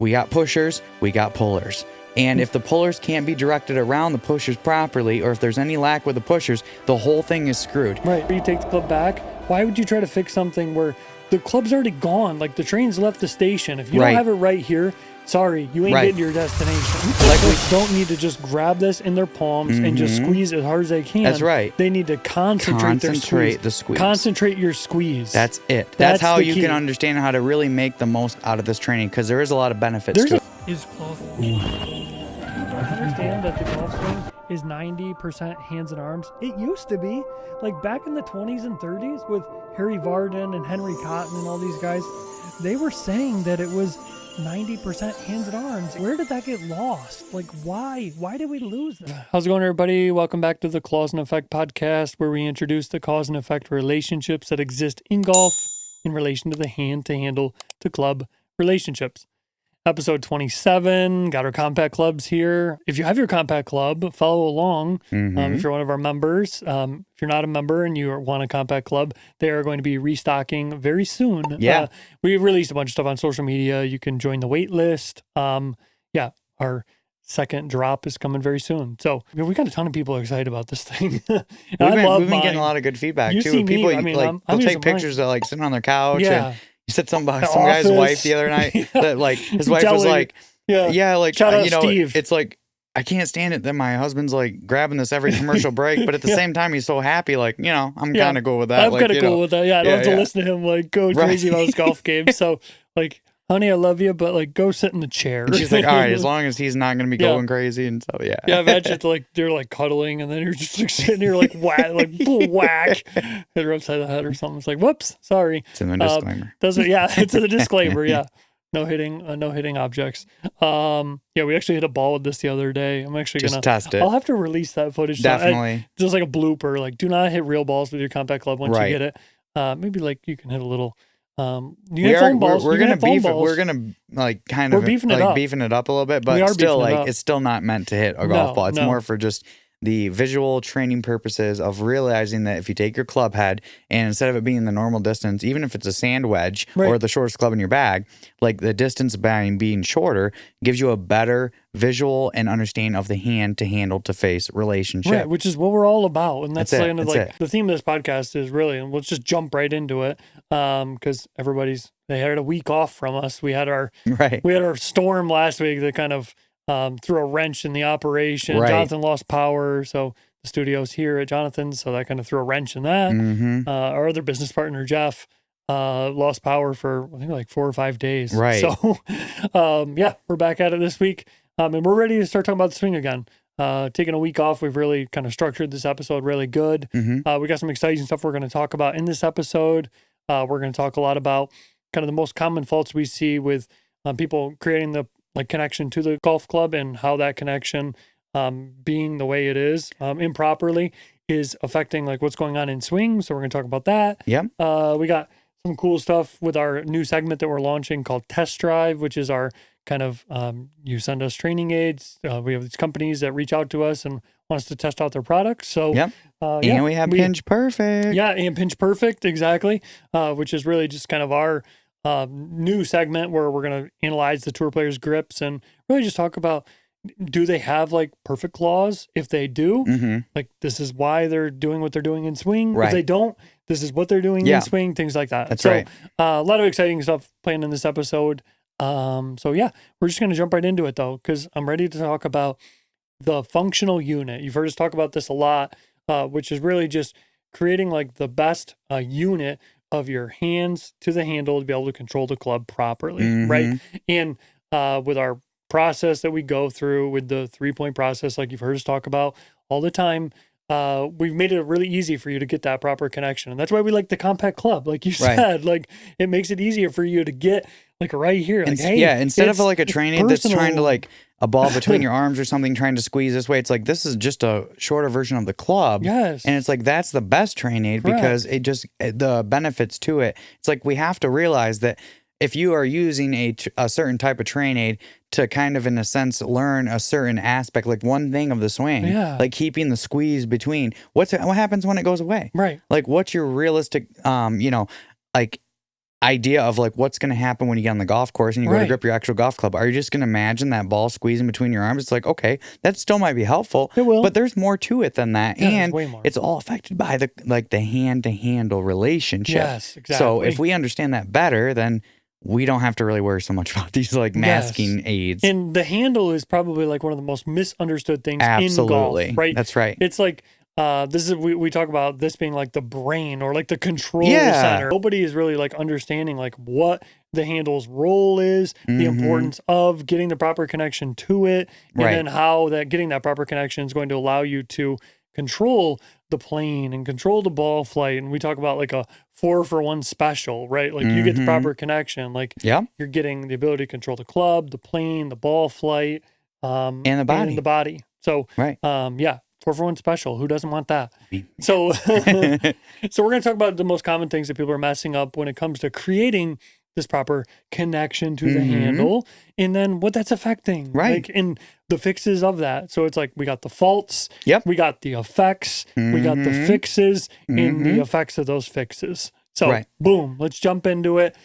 we got pushers, we got pullers. And if the pullers can't be directed around the pushers properly, or if there's any lack with the pushers, the whole thing is screwed. Right. You take the club back. Why would you try to fix something where the club's already gone? Like the train's left the station. If you don't have it right here, sorry, you ain't getting to your destination. Like we don't need to just grab this in their palms and just squeeze as hard as they can. That's right. They need to concentrate the squeeze. Concentrate your squeeze. That's it. That's how you can understand how to really make the most out of this training, because there is a lot of benefits to it. Is cloth. Understand that the golf swing is 90% hands and arms. It used to be, like back in the 20s and 30s with Harry Vardon and Henry Cotton and all these guys, they were saying that it was 90% hands and arms. Where did that get lost? Like, why? Why did we lose that? How's it going, everybody? Welcome back to the Cause and Effect podcast, where we introduce the cause and effect relationships that exist in golf in relation to the hand-to-handle-to-club relationships. Episode 27, got our compact clubs here. If you have your compact club, follow along. If you're one of our members, if you're not a member and you want a compact club, they are going to be restocking very soon. Yeah. We've released a bunch of stuff on social media. You can join the wait list. Our second drop is coming very soon. So we got a ton of people excited about this thing. We've been getting a lot of good feedback too. People they'll take pictures of like sitting on their couch. Yeah. And you said something about some guy's wife the other night that like his wife was like, like, shout out Steve. It's like, I can't stand it that my husband's like grabbing this every commercial break, but at the same time, he's so happy. Like, I'm kind of cool with that. I'm kind of cool with that. Yeah. I don't have to listen to him like go crazy about his golf game. So like, honey, I love you, but like go sit in the chair. And she's like, all right, as long as he's not going to be going crazy. And so, yeah. Yeah, imagine like they're like cuddling and then you're just like sitting here like whack, hit her upside the head or something. It's like, whoops, sorry. It's in the disclaimer. It's in the disclaimer. Yeah. No hitting objects. We actually hit a ball with this the other day. I'm actually going to test it. I'll have to release that footage. Definitely. Just like a blooper. Like, do not hit real balls with your compact club once you get it. Maybe like you can hit a little. We're gonna beef it. We're gonna like kind of beefing it up a little bit, but still like it's still not meant to hit a golf ball. It's more for just the visual training purposes of realizing that if you take your club head and instead of it being the normal distance, even if it's a sand wedge or the shortest club in your bag, like the distance by being shorter gives you a better visual and understanding of the hand to handle to face relationship. Right, which is what we're all about. And that's kind of like it. The theme of this podcast is really, and let's just jump right into it. Because they had a week off from us. We had our storm last week that kind of threw a wrench in the operation. Right. Jonathan lost power, so the studio's here at Jonathan's, so that kind of threw a wrench in that. Our other business partner, Jeff, lost power for I think like 4 or 5 days. Right. So we're back at it this week. And we're ready to start talking about the swing again. Taking a week off, we've really kind of structured this episode really good. We got some exciting stuff we're going to talk about in this episode. We're going to talk a lot about kind of the most common faults we see with people creating the connection to the golf club and how that connection being the way it is improperly is affecting like what's going on in swing. So we're going to talk about that. Yep. We got some cool stuff with our new segment that we're launching called Test Drive, which is our kind of you send us training aids. We have these companies that reach out to us and want us to test out their products. So and we have Pinch Perfect. Yeah, and Pinch Perfect, exactly, which is really just kind of our new segment where we're going to analyze the tour players' grips and really just talk about, do they have like perfect claws? If they do, like this is why they're doing what they're doing in swing. Right. If they don't, this is what they're doing in swing, things like that. That's right. A lot of exciting stuff planned in this episode. We're just going to jump right into it though, because I'm ready to talk about the functional unit. You've heard us talk about this a lot, which is really just creating like the best unit of your hands to the handle to be able to control the club properly, right? And with our process that we go through with the 3-point process, like you've heard us talk about all the time, we've made it really easy for you to get that proper connection. And that's why we like the compact club, like you said. Like it makes it easier for you to get like right here. Like, instead of like a training that's trying to like a ball between your arms or something, trying to squeeze this way. It's like, this is just a shorter version of the club. Yes. And it's like, that's the best train aid because it just, the benefits to it. It's like, we have to realize that if you are using a certain type of train aid to kind of, in a sense, learn a certain aspect, like one thing of the swing, like keeping the squeeze between, what happens when it goes away? Right. Like, what's your realistic, like, idea of like what's going to happen when you get on the golf course and you go to grip your actual golf club. Are you just going to imagine that ball squeezing between your arms? It's like, okay, that still might be helpful. It will. But there's more to it than that. Yeah, and way more. It's all affected by the hand to handle relationship. Yes, exactly. So if we understand that better, then we don't have to really worry so much about these like masking aids. And the handle is probably like one of the most misunderstood things in golf, right? That's right. It's like, this is we talk about this being like the brain or like the control center. Nobody is really like understanding like what the handle's role is, the importance of getting the proper connection to it, and then how that getting that proper connection is going to allow you to control the plane and control the ball flight. And we talk about like a 4-for-1 special, right? Like you get the proper connection, like you're getting the ability to control the club, the plane, the ball flight, and the body. So 4-for-1 special. Who doesn't want that? So, so we're going to talk about the most common things that people are messing up when it comes to creating this proper connection to the handle, and then what that's affecting, like in the fixes of that. So it's like we got the faults, we got the effects, we got the fixes, and the effects of those fixes. So boom, let's jump into it.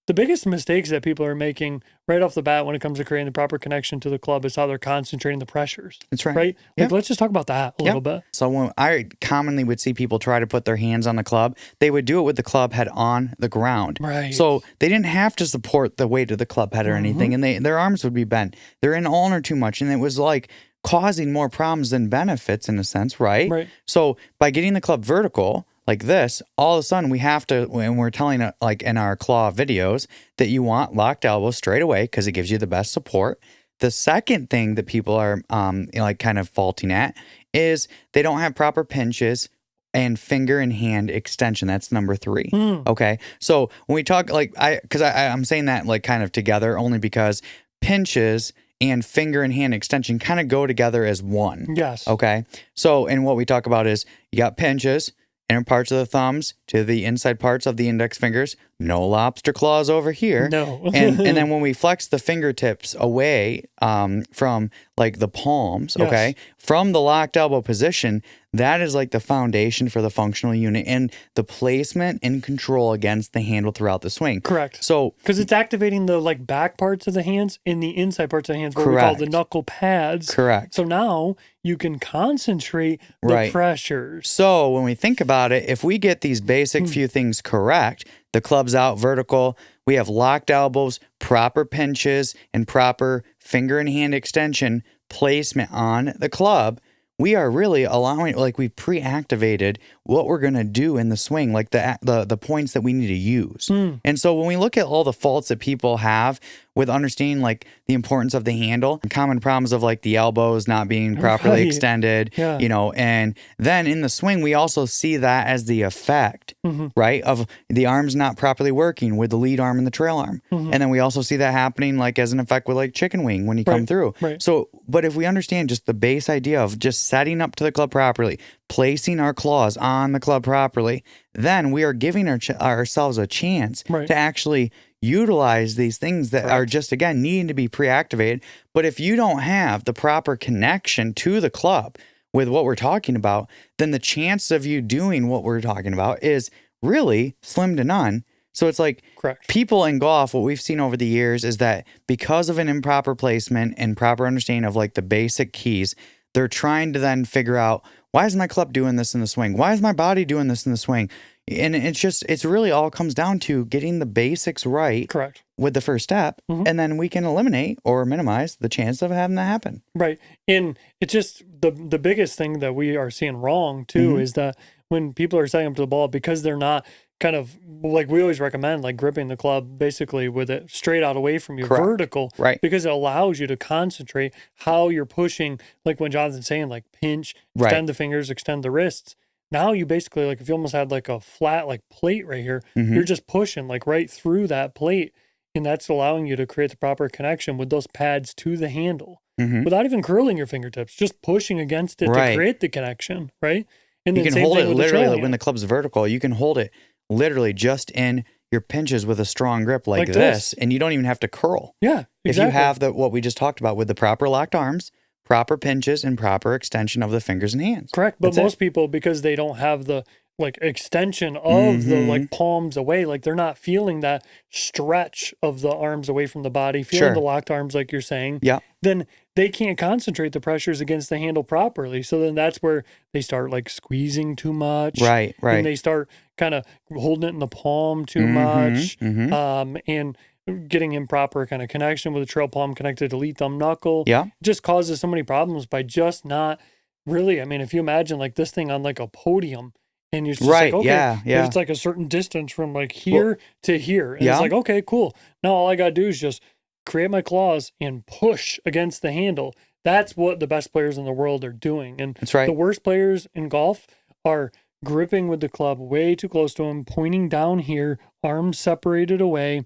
The biggest mistakes that people are making right off the bat when it comes to creating the proper connection to the club is how they're concentrating the pressures. That's right. Right? Like, let's just talk about that a little bit. So when I commonly would see people try to put their hands on the club, they would do it with the club head on the ground. Right. So they didn't have to support the weight of the club head or anything, and their arms would be bent. They're in on or too much, and it was like causing more problems than benefits in a sense, right? So by getting the club vertical like this, all of a sudden we have to, when we're telling it like in our claw videos, that you want locked elbows straight away because it gives you the best support. The second thing that people are like kind of faulting at is they don't have proper pinches and finger and hand extension. That's number 3. Okay. So when we talk like I'm saying that like kind of together only because pinches and finger and hand extension kind of go together as one. Yes. Okay. So, and what we talk about is you got pinches, inner parts of the thumbs to the inside parts of the index fingers. No lobster claws over here. No. and then when we flex the fingertips away from like the palms, okay, from the locked elbow position, that is like the foundation for the functional unit and the placement and control against the handle throughout the swing. Correct. So because it's activating the like back parts of the hands and the inside parts of the hands, what we call the knuckle pads. Correct. So now you can concentrate the pressures. So when we think about it, if we get these basic few things correct, the club's out vertical, we have locked elbows, proper pinches, and proper finger and hand extension placement on the club, we are really allowing, like we've pre-activated what we're going to do in the swing, like the points that we need to use. And so when we look at all the faults that people have with understanding like the importance of the handle, common problems of like the elbows not being properly extended, you know, and then in the swing, we also see that as the effect, right, of the arms not properly working with the lead arm and the trail arm. And then we also see that happening like as an effect with like chicken wing when you come through. So, but if we understand just the base idea of just setting up to the club properly, placing our claws on the club properly, then we are giving ourselves a chance to actually utilize these things that are just, again, needing to be pre-activated. But if you don't have the proper connection to the club with what we're talking about, then the chance of you doing what we're talking about is really slim to none. So it's like people in golf, what we've seen over the years is that because of an improper placement and proper understanding of like the basic keys, they're trying to then figure out, why is my club doing this in the swing? Why is my body doing this in the swing? And it's really all comes down to getting the basics right with the first step. And then we can eliminate or minimize the chance of having that happen. Right. And it's just the biggest thing that we are seeing wrong too is that when people are setting up to the ball, because they're not kind of like we always recommend, like gripping the club basically with it straight out away from you, vertical, because it allows you to concentrate how you're pushing, like when Jonathan's saying, like pinch, extend the fingers, extend the wrists. Now you basically, like if you almost had like a flat like plate right here, you're just pushing like right through that plate, and that's allowing you to create the proper connection with those pads to the handle without even curling your fingertips, just pushing against it to create the connection, right? And you then can hold it literally when the the club's vertical. You can hold it literally just in your pinches with a strong grip like this, and you don't even have to curl. Yeah, exactly. If you have what we just talked about with the proper locked arms, proper pinches, and proper extension of the fingers and hands. Correct. But most people, because they don't have the like extension of the like palms away, like they're not feeling that stretch of the arms away from the body, feeling the locked arms like you're saying, Yeah. then they can't concentrate the pressures against the handle properly. So then that's where they start like squeezing too much. Right. And they start kind of holding it in the palm too much. And getting improper kind of connection with the trail palm connected to lead thumb knuckle. Yeah. Just causes so many problems by just not really. I mean, if you imagine like this thing on like a podium and you're just like, okay, if it's like a certain distance from like here to here. And it's like, okay, cool. Now all I got to do is just create my claws and push against the handle. That's what the best players in the world are doing. And That's right. The worst players in golf are gripping with the club way too close to them, pointing down here, arms separated away.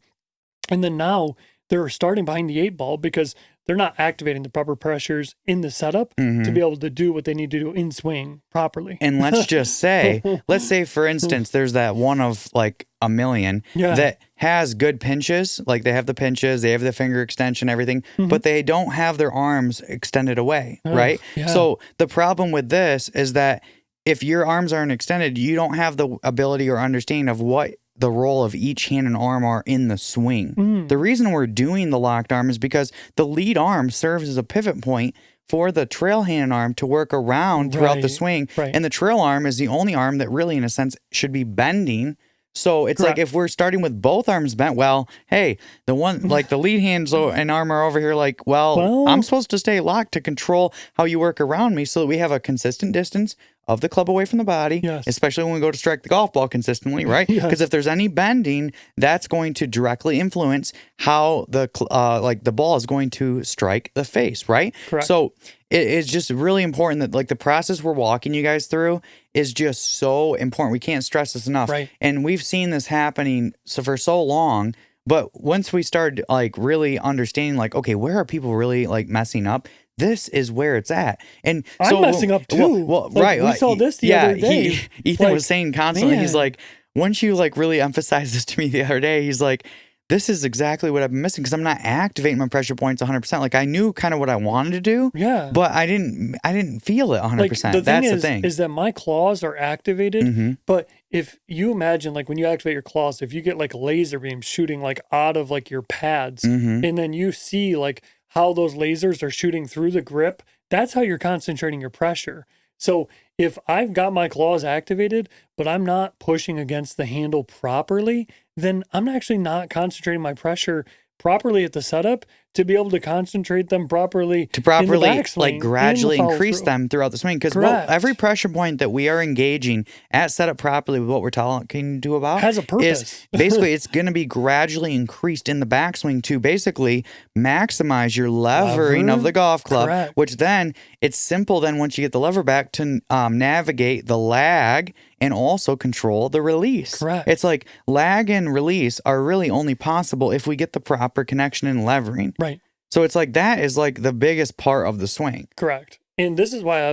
And then now they're starting behind the 8 ball because they're not activating the proper pressures in the setup to be able to do what they need to do in swing properly. And let's say, for instance, there's that one of like a million that has good pinches. Like they have the pinches, they have the finger extension, everything, but they don't have their arms extended away, right? Yeah. So the problem with this is that if your arms aren't extended, you don't have the ability or understanding of what the role of each hand and arm are in the swing. The reason we're doing the locked arm is because the lead arm serves as a pivot point for the trail hand and arm to work around throughout the swing. And the trail arm is the only arm that really, in a sense, should be bending. So it's like if we're starting with both arms bent, well, hey, the one like the lead hands and arm are over here like, well, I'm supposed to stay locked to control how you work around me so that we have a consistent distance of the club away from the body, especially when we go to strike the golf ball consistently, right? Because if there's any bending, that's going to directly influence how the like the ball is going to strike the face, right? Correct. So it's just really important that like the process we're walking you guys through is just so important. We can't stress this enough. Right. And we've seen this happening for so long, but once we started like really understanding like, okay, where are people really like messing up? This is where it's at. And so, I'm messing up too. Well, like, right. We saw this the other day. Ethan was saying constantly, he's like, once you like really emphasize this to me the other day, he's like, this is exactly what I've been missing because I'm not activating my pressure points 100%. Like I knew kind of what I wanted to do, but I didn't feel it 100%. Like, That's the thing. Is that my claws are activated, but if you imagine like when you activate your claws, if you get like laser beams shooting like out of like your pads, and then you see like how those lasers are shooting through the grip, that's how you're concentrating your pressure. So if I've got my claws activated, but I'm not pushing against the handle properly, then I'm actually not concentrating my pressure properly at the setup to be able to concentrate them properly in the backswing, like gradually and the increase them throughout the swing. Because every pressure point that we are engaging at setup properly with what we're talking to about has a purpose. Is basically it's going to be gradually increased in the backswing to basically maximize your levering of the golf club, which then it's simple then once you get the lever back to navigate the lag and also control the release. It's like lag and release are really only possible if we get the proper connection and levering. Right. So it's like that is like the biggest part of the swing. Correct. And this is why I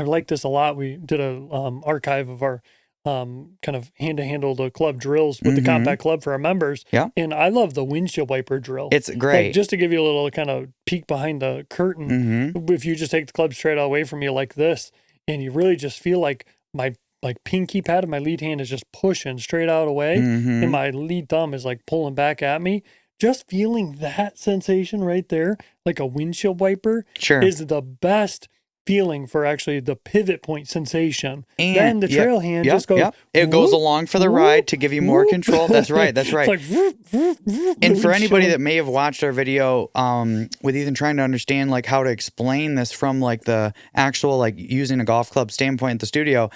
like this a lot. We did a archive of our kind of hand-to-handle the club drills with the compact club for our members. Yeah. And I love the windshield wiper drill. It's great. Like, just to give you a little kind of peek behind the curtain, if you just take the club straight away from you like this, and you really just feel like my pinky pad of my lead hand is just pushing straight out away, and my lead thumb is like pulling back at me. Just feeling that sensation right there, like a windshield wiper, is the best feeling for actually the pivot point sensation. And then the trail hand just goes. It goes along for the ride to give you more control. That's right. That's right. It's like, and for anybody that may have watched our video with Ethan trying to understand like how to explain this from like the actual like using a golf club standpoint at the studio,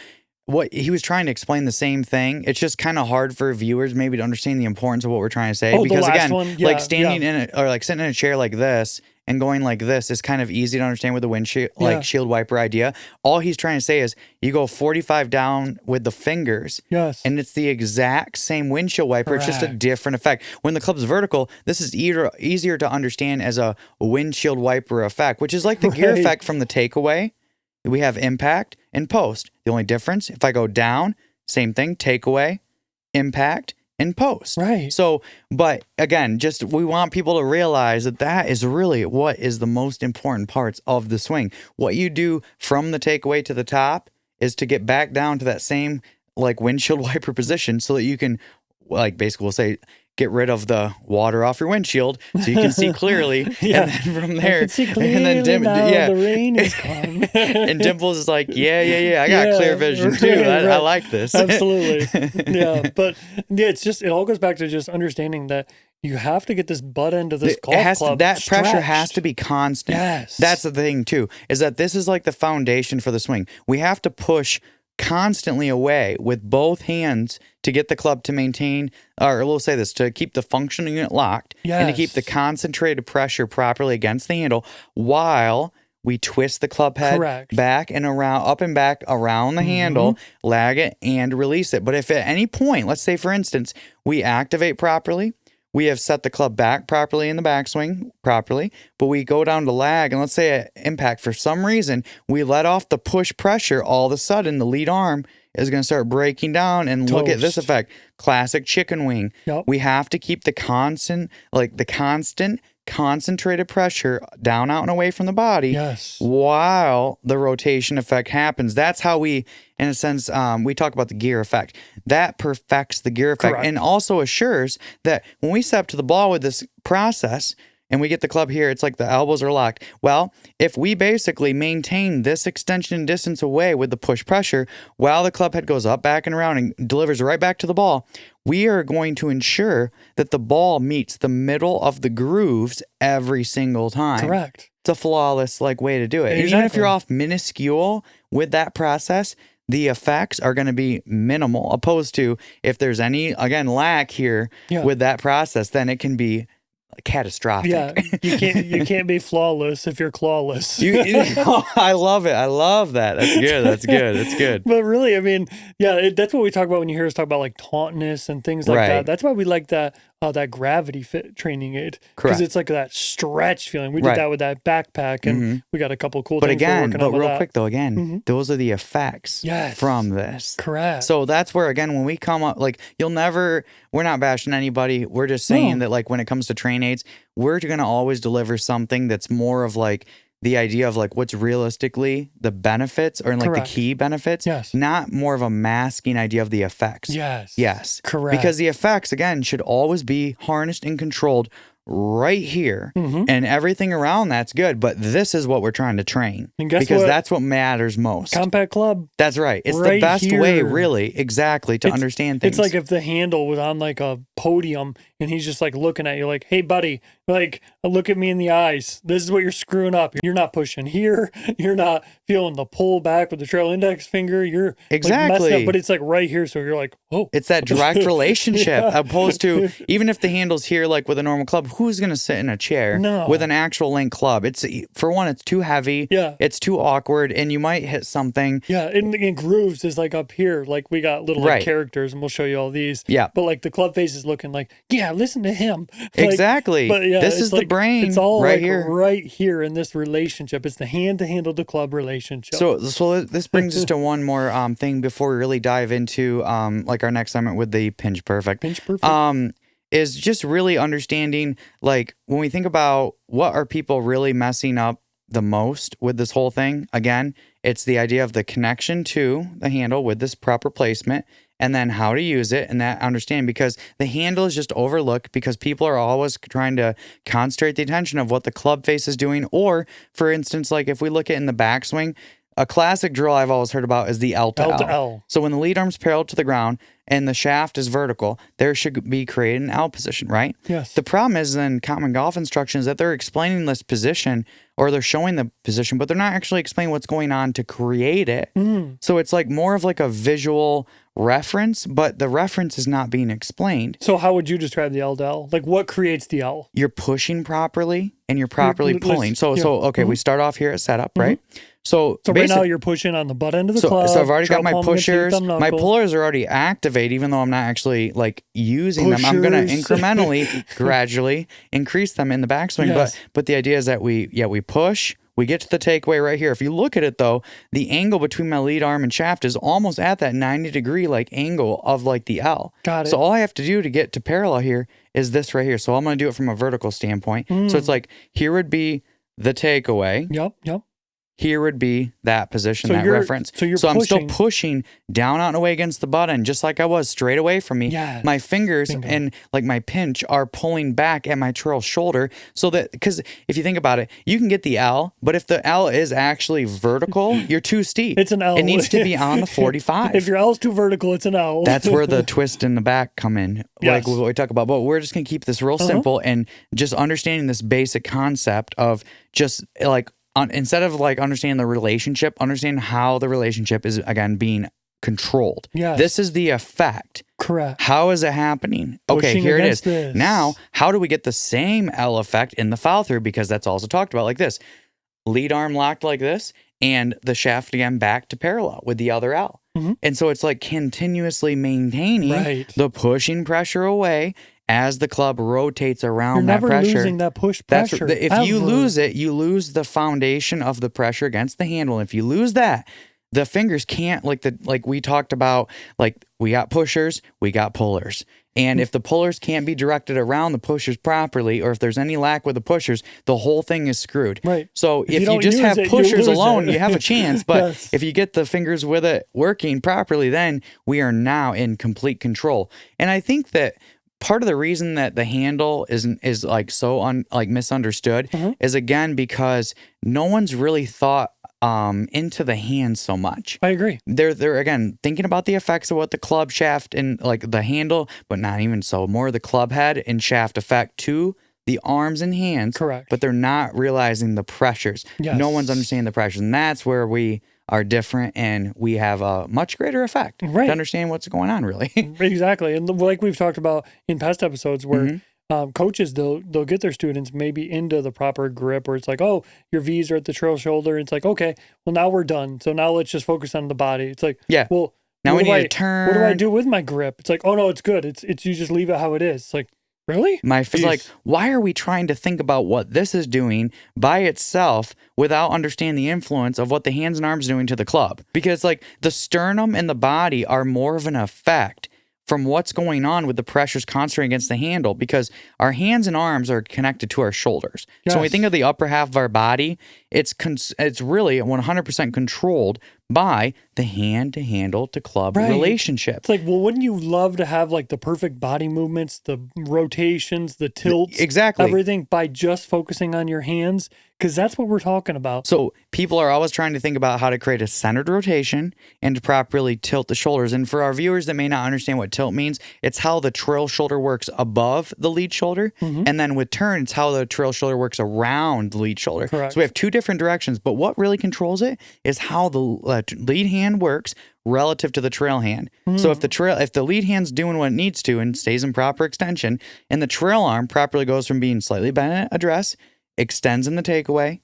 what he was trying to explain the same thing. It's just kind of hard for viewers maybe to understand the importance of what we're trying to say. Because again, like standing in it or like sitting in a chair like this and going like this is kind of easy to understand with the windshield like shield wiper idea. All he's trying to say is you go 45 down with the fingers. And it's the exact same windshield wiper. It's just a different effect. When the club's vertical, this is easier to understand as a windshield wiper effect, which is like the gear effect from the takeaway. We have impact and post. The only difference, if I go down, same thing, takeaway, impact, and post. So, but again, just we want people to realize that that is really what is the most important parts of the swing. What you do from the takeaway to the top is to get back down to that same like windshield wiper position so that you can, like, basically we'll say, get rid of the water off your windshield so you can see clearly. Yeah. And then from there, I can see clearly and then now the rain is gone. and Dimples is like, yeah, I got clear vision too. I like this. Absolutely. Yeah. But yeah, it all goes back to just understanding that you have to get this butt end of this golf club that pressure stretched. has to be constant. Yes. That's the thing too, is that this is like the foundation for the swing. We have to push constantly away with both hands to get the club to maintain, or we'll say this, to keep the functional unit locked and to keep the concentrated pressure properly against the handle while we twist the club head back and around, up and back around the handle, lag it and release it. But if at any point, let's say for instance, we activate properly, we have set the club back properly in the backswing properly, but we go down to lag, and let's say at impact, for some reason, we let off the push pressure, all of a sudden the lead arm is going to start breaking down, and look at this effect. Classic chicken wing. Yep. We have to keep the constant concentrated pressure down, out, and away from the body while the rotation effect happens. That's how we, in a sense, we talk about the gear effect. That perfects the gear effect and also assures that when we step to the ball with this process and we get the club here, it's like the elbows are locked. Well, if we basically maintain this extension distance away with the push pressure while the club head goes up, back, and around and delivers right back to the ball, we are going to ensure that the ball meets the middle of the grooves every single time. Correct. It's a flawless way to do it. Exactly. Even if you're off minuscule with that process, the effects are going to be minimal, opposed to if there's any, again, lack here with that process, then it can be catastrophic. Yeah, you can't be flawless if you're clawless. I love it. I love that. That's good. But really, I mean, that's what we talk about when you hear us talk about like tautness and things like that. That's why we like that gravity fit training aid, because it's like that stretch feeling. We did that with that backpack, and we got a couple cool things. But real quick though, those are the effects from this. Correct. So that's where, again, when we come up, we're not bashing anybody. We're just saying that when it comes to train aids, we're going to always deliver something that's more of the idea of what's realistically the benefits, or the key benefits, not more of a masking idea of the effects. Yes. Correct. Because the effects, again, should always be harnessed and controlled right here, and everything around that's good, but this is what we're trying to train, because that's what matters most. Compact club. That's right. It's the best way, really, exactly, to understand things. It's like if the handle was on a podium and he's just looking at you like, hey buddy, look at me in the eyes. This is what you're screwing up. You're not pushing here. You're not feeling the pull back with the trail index finger. You're messing up, but it's right here. So you're like, oh. It's that direct relationship, opposed to even if the handle's here, with a normal club, who's going to sit in a chair with an actual link club? It's, for one, it's too heavy. Yeah. It's too awkward, and you might hit something. Yeah. And grooves is up here. We got little characters, and we'll show you all these. Yeah. But the club face is looking listen to him. Exactly. But this is the brain. It's all right here. Right here in this relationship. It's the hand to handle the club relationship. So this brings us to one more thing before we really dive into our next segment with the Pinch Perfect. Pinch Perfect. Is just really understanding, when we think about what are people really messing up the most with this whole thing, again, it's the idea of the connection to the handle with this proper placement, and then how to use it, and that understanding, because the handle is just overlooked because people are always trying to concentrate the attention of what the club face is doing. Or, for instance, if we look at in the backswing, a classic drill I've always heard about is the L to L. So when the lead arm's parallel to the ground and the shaft is vertical, there should be created an L position, right? Yes. The problem is in common golf instruction is that they're explaining this position, or they're showing the position, but they're not actually explaining what's going on to create it. So it's more of a visual reference, but the reference is not being explained. So how would you describe the L to L? What creates the L? You're pushing properly and you're properly pulling. Okay, we start off here at setup, right? So right now you're pushing on the butt end of the club. So I've already got my pushers. My pullers are already activated, even though I'm not actually using them. I'm going to incrementally, gradually increase them in the backswing. Yes. But the idea is that we push. We get to the takeaway right here. If you look at it though, the angle between my lead arm and shaft is almost at that 90-degree angle of the L. Got it. So all I have to do to get to parallel here is this right here. So I'm going to do it from a vertical standpoint. So it's here would be the takeaway. Yep. here would be that position, So that you're- reference. so you're I'm still pushing- pushing down, out, and away against the button, just like I was straight away from me. Yes. My fingers Bingo. and like my pinch are pulling back at my trail shoulder, so that, because if you think about it, you can get the L, but if the L is actually vertical, you're too steep. It's an L. It needs to be on the 45. If your L is too vertical, it's an L. That's where the twist in the back come in, Yes. like what we talk about. But we're just going to keep this real simple and just understanding this basic concept of just like, instead of like understanding the relationship, understand how the relationship is, again, being controlled. Yes. This is the effect. Correct. How is it happening? Okay, Pushing here it is. against this. Now, how do we get the same L effect in the follow through? Because that's also talked about like this. Lead arm locked like this, and the shaft again back to parallel with the other L. And so it's like continuously maintaining Right. the pushing pressure away as the club rotates around You're that never pressure. losing that push That's pressure. if you ever. lose it, you lose the foundation of the pressure against the handle. And if you lose that, the fingers can't, like we talked about, like we got pushers, we got pullers. And if the pullers can't be directed around the pushers properly, or if there's any lack with the pushers, the whole thing is screwed. Right. So if you don't just use have it, you pushers lose alone, it. you have a chance. But Yes. if you get the fingers with it working properly, then we are now in complete control. And I think that part of the reason that the handle is like so misunderstood is, again, because no one's really thought into the hand so much. I agree. They're again thinking about the effects of what the club shaft and like the handle, but not even so. More the club head and shaft effect to the arms and hands. Correct. But they're not realizing the pressures. Yes. No one's understanding the pressures, and that's where we are different, and we have a much greater effect Right. to understand what's going on, really. Exactly. And like we've talked about in past episodes where Mm-hmm. coaches, they'll get their students maybe into the proper grip, where it's like, oh, your V's are at the trail shoulder. It's like, okay, well, now we're done. So now let's just focus on the body. It's like, Yeah. well, Now what we do need to turn. What do I do with my grip? It's like, oh no, it's good. It's you just leave it how it is. It's like, really? It's like, why are we trying to think about what this is doing by itself without understanding the influence of what the hands and arms doing to the club? Because like the sternum and the body are more of an effect from what's going on with the pressures concentrating against the handle, because our hands and arms are connected to our shoulders. So when we Yes. think of the upper half of our body, it's really 100% controlled by the hand to handle to club Right. relationship. It's like, well, wouldn't you love to have like the perfect body movements, the rotations, the tilts, Exactly. everything by just focusing on your hands? Because that's what we're talking about. So people are always trying to think about how to create a centered rotation and to properly tilt the shoulders. And for our viewers that may not understand what tilt means, it's how the trail shoulder works above the lead shoulder. And then with turn, it's how the trail shoulder works around the lead shoulder. Correct. So we have two different directions, but what really controls it is how the lead hand works relative to the trail hand. So if the lead hand's doing what it needs to and stays in proper extension, and the trail arm properly goes from being slightly bent at address, extends in the takeaway,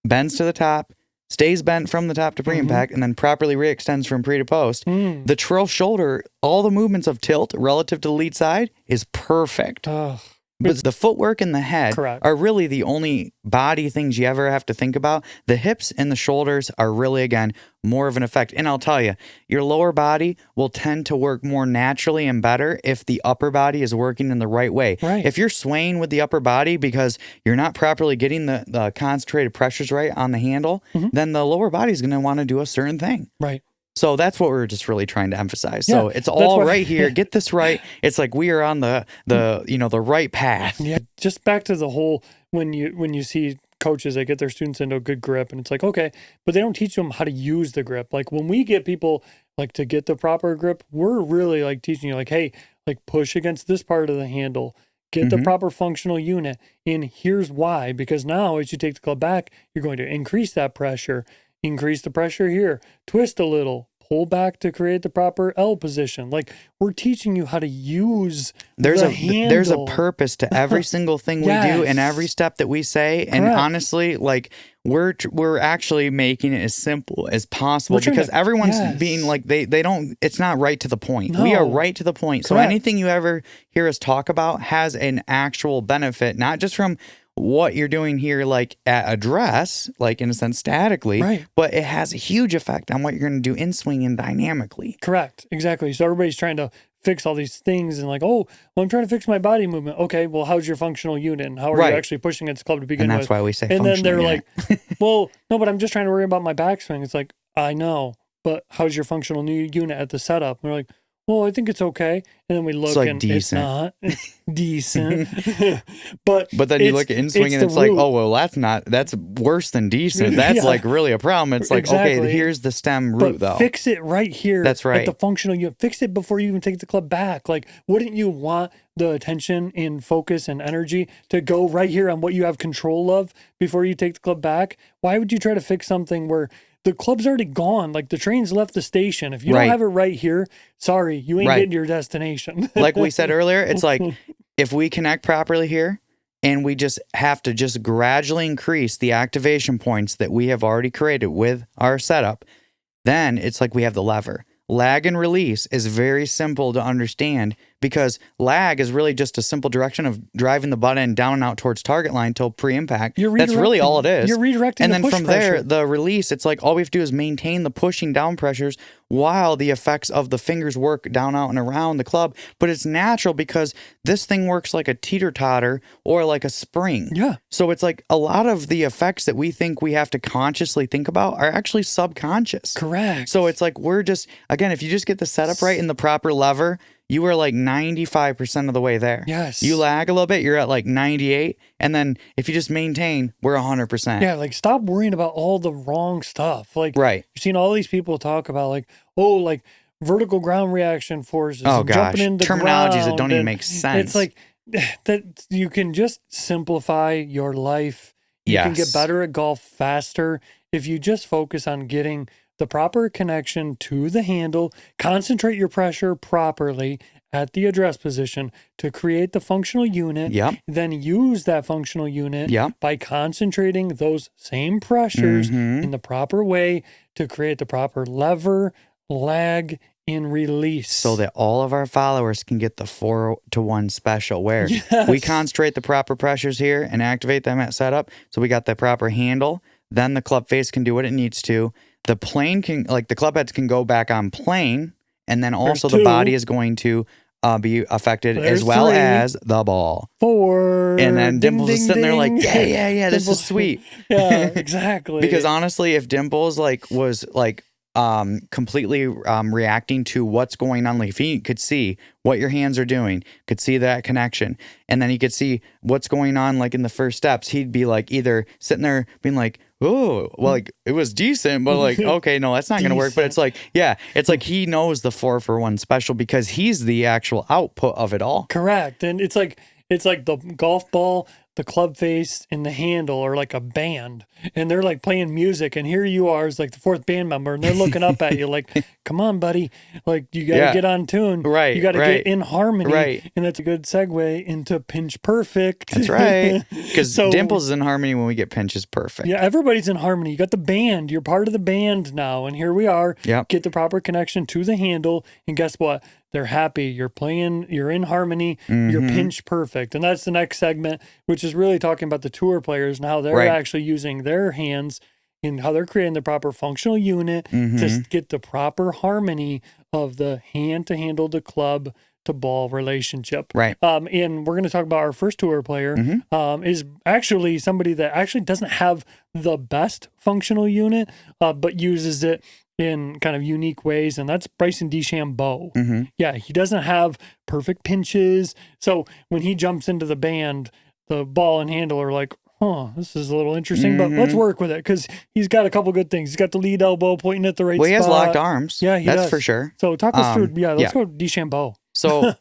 bends to the top, stays bent from the top to pre-impact, and then properly re-extends from pre to post, the trail shoulder, all the movements of tilt relative to the lead side is perfect. Ugh. But the footwork and the head Correct. are really the only body things you ever have to think about. The hips and the shoulders are really, again, more of an effect. And I'll tell you, your lower body will tend to work more naturally and better if the upper body is working in the right way. Right. If you're swaying with the upper body because you're not properly getting the concentrated pressures right on the handle, then the lower body is going to want to do a certain thing. Right. So that's what we're just really trying to emphasize. So Yeah, it's that's all why- right here. Get this right. It's like we are on the right path. Yeah. Just back to the whole, when you see coaches that get their students into a good grip, and it's like, okay, but they don't teach them how to use the grip. Like when we get people like to get the proper grip, we're really like teaching you like, hey, like push against this part of the handle, get the proper functional unit. And here's why, because now as you take the club back, you're going to increase that pressure, increase the pressure here, twist a little, pull back to create the proper L position. Like we're teaching you how to use There's the a handle. purpose to every single thing we do and Yes. every step that we say. And Correct. honestly, like we're actually making it as simple as possible, We're trying because to- everyone's yes. being like they don't. It's not right to the point. We are No. right to the point. So Correct. anything you ever hear us talk about has an actual benefit, not just from what you're doing here, like at address, like in a sense statically, Right. but it has a huge effect on what you're going to do in swing and dynamically. Correct. Exactly. So everybody's trying to fix all these things and like, oh, well, I'm trying to fix my body movement. Okay, well, how's your functional unit and how are you actually pushing against the club to begin with? with? And that's why we say and then they're unit. like, well, no, but I'm just trying to worry about my backswing. It's like, I know, but how's your functional unit at the setup? And we're like, well, I think it's okay. And then we look like and decent. it's not. It's decent. but then you look at in swing and it's like, oh, well, that's worse than decent. That's like really a problem. It's like, okay, here's the stem root though. Fix it right here. That's right. At the functional unit. Fix it before you even take the club back. Like, wouldn't you want the attention and focus and energy to go right here on what you have control of before you take the club back? Why would you try to fix something where the club's already gone? Like the train's left the station. If you don't have it right here, sorry, you ain't getting to your destination. Like we said earlier, it's like if we connect properly here and we just have to just gradually increase the activation points that we have already created with our setup, then it's like we have the lever. Lag and release is very simple to understand because lag is really just a simple direction of driving the butt end down and out towards target line till pre-impact. That's really all it is. You're redirecting and the then push from pressure. there, the release, it's like all we have to do is maintain the pushing down pressures while the effects of the fingers work down, out, and around the club. But it's natural because this thing works like a teeter-totter or like a spring. Yeah. So it's like a lot of the effects that we think we have to consciously think about are actually subconscious. Correct. So it's like we're just, again, if you just get the setup right and the proper lever, you are like 95% of the way there. Yes. You lag a little bit, you're at like 98. And then if you just maintain, we're 100%. Yeah, like stop worrying about all the wrong stuff. Like, right. You've seen all these people talk about like, oh, like vertical ground reaction forces. Oh, and gosh. Jumping into Terminologies that don't even and make sense. It's like that you can just simplify your life. You can get better at golf faster if you just focus on getting the proper connection to the handle, concentrate your pressure properly at the address position to create the functional unit, then use that functional unit by concentrating those same pressures in the proper way to create the proper lever, lag, and release. So that all of our followers can get the 4-to-1 special where we concentrate the proper pressures here and activate them at setup. So we got the proper handle. Then the club face can do what it needs to. The plane can, like the club heads can go back on plane, and then also the body is going to be affected as well as the ball. 4. And then Dimples is sitting there like, yeah, this is sweet. Yeah, exactly. Because honestly, if Dimples was completely reacting to what's going on, like if he could see what your hands are doing, could see that connection, and then he could see what's going on like in the first steps, he'd be like either sitting there being like, oh, well, like it was decent, but like, okay, no, that's not going to work. But it's like, it's like he knows the 4-for-1 special because he's the actual output of it all. Correct. And it's like the golf ball, the club face, and the handle are like a band, and they're like playing music, and here you are as like the fourth band member, and they're looking up at you like, come on, buddy, like you got to get on tune, right? You got to get in harmony, right? And that's a good segue into pinch perfect. That's right, because Dimples is in harmony when we get pinches perfect. Yeah, everybody's in harmony. You got the band, you're part of the band now, and here we are. Get the proper connection to the handle, and guess what? They're happy. You're playing. You're in harmony. You're pinch perfect. And that's the next segment, which is really talking about the tour players and how they're actually using their hands and how they're creating the proper functional unit to get the proper harmony of the hand to handle to club to ball relationship. Right. And we're going to talk about our first tour player is actually somebody that actually doesn't have the best functional unit, but uses it in kind of unique ways, and that's Bryson DeChambeau. Yeah, he doesn't have perfect pinches, so when he jumps into the band, the ball and handle are like, this is a little interesting, but let's work with it because he's got a couple good things. He's got the lead elbow pointing at the right spot. Well, he has locked arms. Yeah, he does for sure. So talk us through. Let's go DeChambeau. So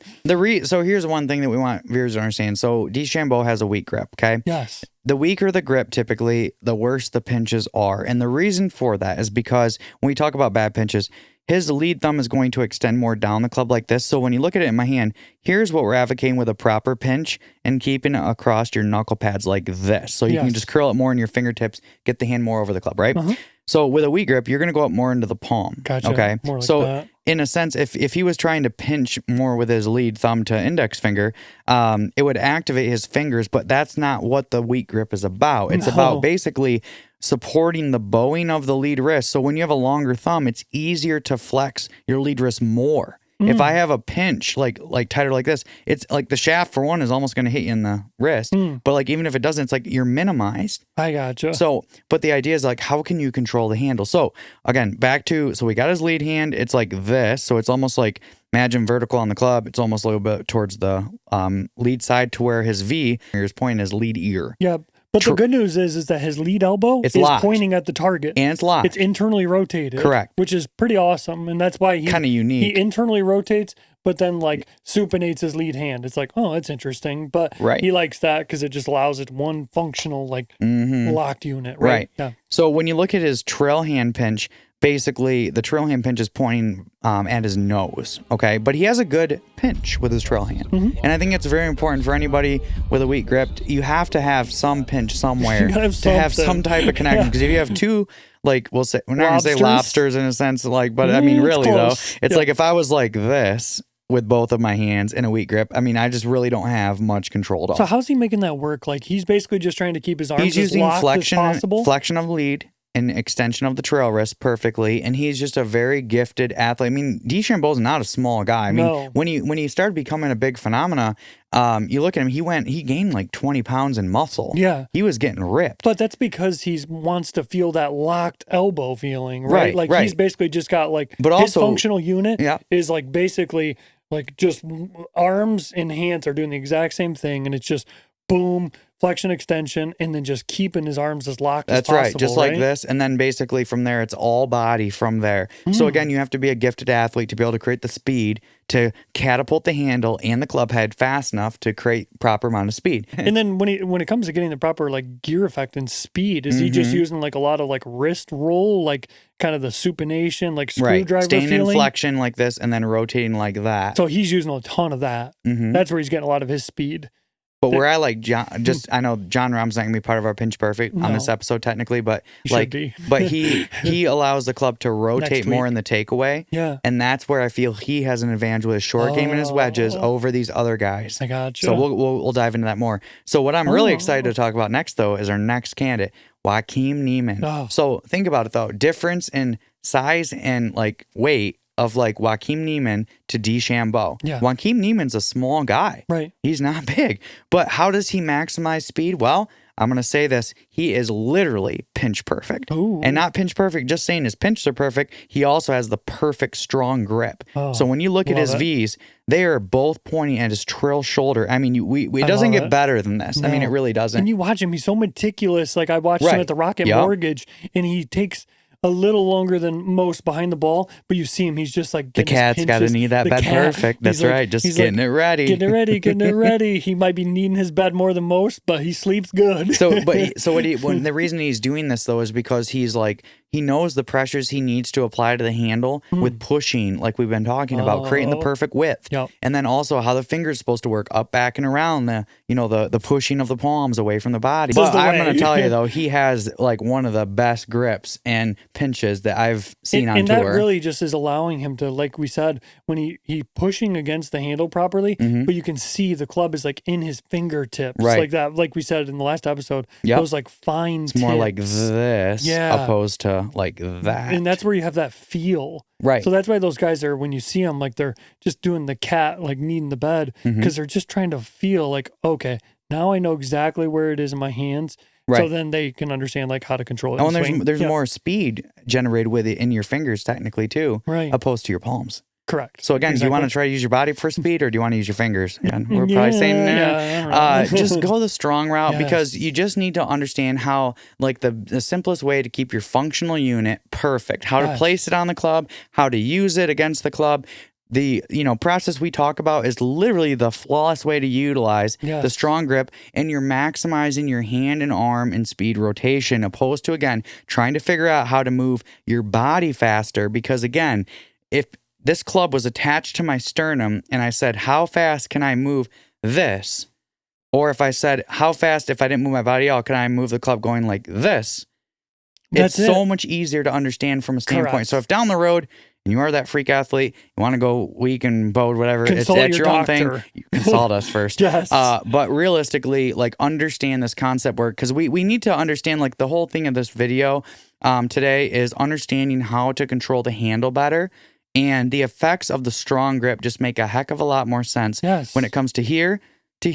so here's one thing that we want viewers to understand. So DeChambeau has a weak grip, okay? Yes. The weaker the grip, typically, the worse the pinches are. And the reason for that is because when we talk about bad pinches, his lead thumb is going to extend more down the club like this. So when you look at it in my hand, here's what we're advocating with a proper pinch and keeping it across your knuckle pads like this. So you can just curl it more in your fingertips, get the hand more over the club, right? So with a weak grip, you're going to go up more into the palm. Gotcha. Okay. More like so that. In a sense, if he was trying to pinch more with his lead thumb to index finger, it would activate his fingers, but that's not what the weak grip is about. It's about basically supporting the bowing of the lead wrist. So when you have a longer thumb, it's easier to flex your lead wrist more. If I have a pinch like tighter like this, it's like the shaft for one is almost going to hit you in the wrist. But like even if it doesn't, it's like you're minimized. I gotcha. So, but the idea is like, how can you control the handle? So again, so we got his lead hand. It's like this. So it's almost like, imagine vertical on the club. It's almost a little bit towards the lead side to where his V is pointing his lead ear. Yep. But the good news is that his lead elbow is locked. pointing at the target. And it's locked. It's internally rotated. Correct. Which is pretty awesome. And that's why kind of unique. He internally rotates, but then like supinates his lead hand. It's like, oh, that's interesting. But he likes that because it just allows it one functional like locked unit. Right. Yeah. So when you look at his trail hand pinch, basically the trail hand pinch is pointing at his nose, okay? But he has a good pinch with his trail hand. And I think it's very important for anybody with a weak grip. You have to have some pinch somewhere to have some type of connection. Because if you have two, like we're not going to say lobsters in a sense, like, but I mean, really though, it's like if I was like this with both of my hands in a weak grip, I mean, I just really don't have much control at all. So how's he making that work? Like he's basically just trying to keep his arms as locked as possible? Flexion of lead and extension of the trail wrist perfectly, and he's just a very gifted athlete. I mean, DeChambeau's not a small guy. I mean, when he started becoming a big phenomena, you look at him, he gained like 20 pounds in muscle. Yeah. He was getting ripped. But that's because he wants to feel that locked elbow feeling, right? Like he's basically just got like, but his functional unit is like basically like just arms and hands are doing the exact same thing, and it's just boom, flexion, extension, and then just keeping his arms as locked as possible. That's right, just like this. And then basically from there, it's all body from there. So again, you have to be a gifted athlete to be able to create the speed to catapult the handle and the club head fast enough to create proper amount of speed. And then when it comes to getting the proper like gear effect and speed, is he just using like a lot of like wrist roll, like kind of the supination, like screwdriver staying feeling? in flexion like this and then rotating like that. So he's using a ton of that. That's where he's getting a lot of his speed. But where I like I know John Rahm's not gonna be part of our Pinch Perfect on this episode technically, but but he allows the club to rotate more in the takeaway. Yeah. And that's where I feel he has an advantage with his short game and his wedges over these other guys. I gotcha. So we'll dive into that more. So what I'm really excited to talk about next though is our next candidate, Joachim Neimann. So think about it though, difference in size and like weight of like Joachim Neimann to DeChambeau. Yeah. Joachim Neimann's a small guy. Right. He's not big. But how does he maximize speed? Well, I'm going to say this. He is literally pinch perfect. Ooh. And not pinch perfect, just saying his pinches are perfect. He also has the perfect strong grip. So when you look at his V's, they are both pointing at his trail shoulder. I mean, it doesn't get better than this. No. I mean, it really doesn't. And you watch him, he's so meticulous. Like I watched him at the Rocket Mortgage, and he takes a little longer than most behind the ball, but you see him, he's just like the cat's got to need that bed perfect. That's right. Just getting it ready. Getting it ready. He might be needing his bed more than most, but he sleeps good. The reason he's doing this though is because he's like, he knows the pressures he needs to apply to the handle with pushing, like we've been talking about, creating the perfect width. And then also how the finger's supposed to work up, back, and around the pushing of the palms away from the body. But I'm going to tell you though, he has like one of the best grips and pinches that I've seen on tour. And that really just is allowing him to, like we said, when he pushing against the handle properly, but you can see the club is like in his fingertips. Like that, like we said in the last episode, those like fine tips. More like this opposed to like that. And that's where you have that feel. Right. So that's why those guys are, when you see them, like they're just doing the cat, like kneading the bed, because they're just trying to feel like, okay, now I know exactly where it is in my hands. So then they can understand like how to control it. Oh, and there's more speed generated with it in your fingers technically too, opposed to your palms. Correct. So again, do you want to try to use your body for speed or do you want to use your fingers? And we're probably saying just go the strong route because you just need to understand how like the simplest way to keep your functional unit perfect, how to place it on the club, how to use it against the club. The process we talk about is literally the flawless way to utilize the strong grip, and you're maximizing your hand and arm and speed rotation opposed to, again, trying to figure out how to move your body faster. Because again, if this club was attached to my sternum and I said, how fast can I move this? Or if I said, how fast, if I didn't move my body out, can I move the club going like this? It's so much easier to understand from a standpoint. So if down the road, and you are that freak athlete, you want to go weak and bowed, whatever, it's your own thing. You consult us first. But realistically, like understand this concept work, because we need to understand like the whole thing of this video today is understanding how to control the handle better And the effects of the strong grip just make a heck of a lot more sense Yes. when it comes to here, to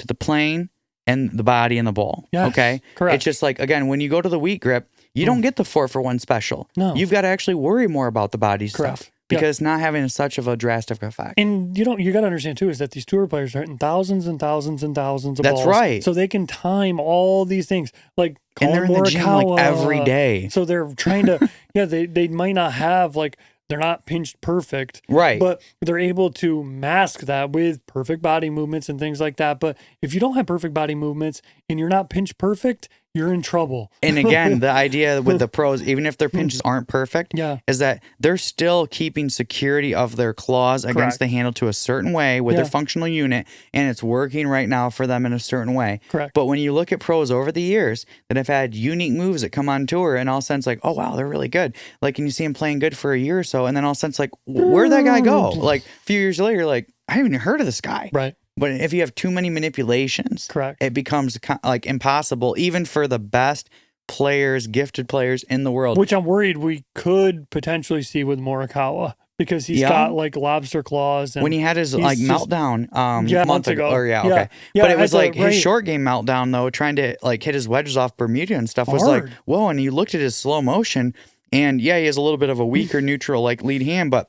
the plane, and the body and the ball. Yes, Okay? correct. It's just like, again, when you go to the weak grip, you don't get the 4-for-1 special. No. You've got to actually worry more about the body Correct. stuff because it's not having such of a drastic effect. And you got to understand too is that these tour players are hitting thousands and thousands and thousands of balls. That's right. So they can time all these things. Like And they're in the gym like Morikawa. every day. So they're trying to, they might not have like, they're not pinched perfect. Right. But they're able to mask that with perfect body movements and things like that. But if you don't have perfect body movements and you're not pinched perfect, you're in trouble. And again, the idea with the pros, even if their pinches aren't perfect, is that they're still keeping security of their claws against the handle to a certain way with their functional unit, and it's working right now for them in a certain way. Correct. But when you look at pros over the years that have had unique moves that come on tour, and all of a sudden it's like, oh wow, they're really good. Like, and you see them playing good for a year or so, and then all of a sudden it's like, where'd that guy go? Like a few years later, you're like, I haven't even heard of this guy. Right. But if you have too many manipulations, Correct. it becomes like impossible, even for the best players, gifted players in the world. Which I'm worried we could potentially see with Morikawa because he's got like lobster claws. And when he had his like meltdown a month ago. Or okay. But it was like his short game meltdown though, trying to like hit his wedges off Bermuda and stuff was like, whoa. And you looked at his slow motion and he has a little bit of a weaker neutral like lead hand, but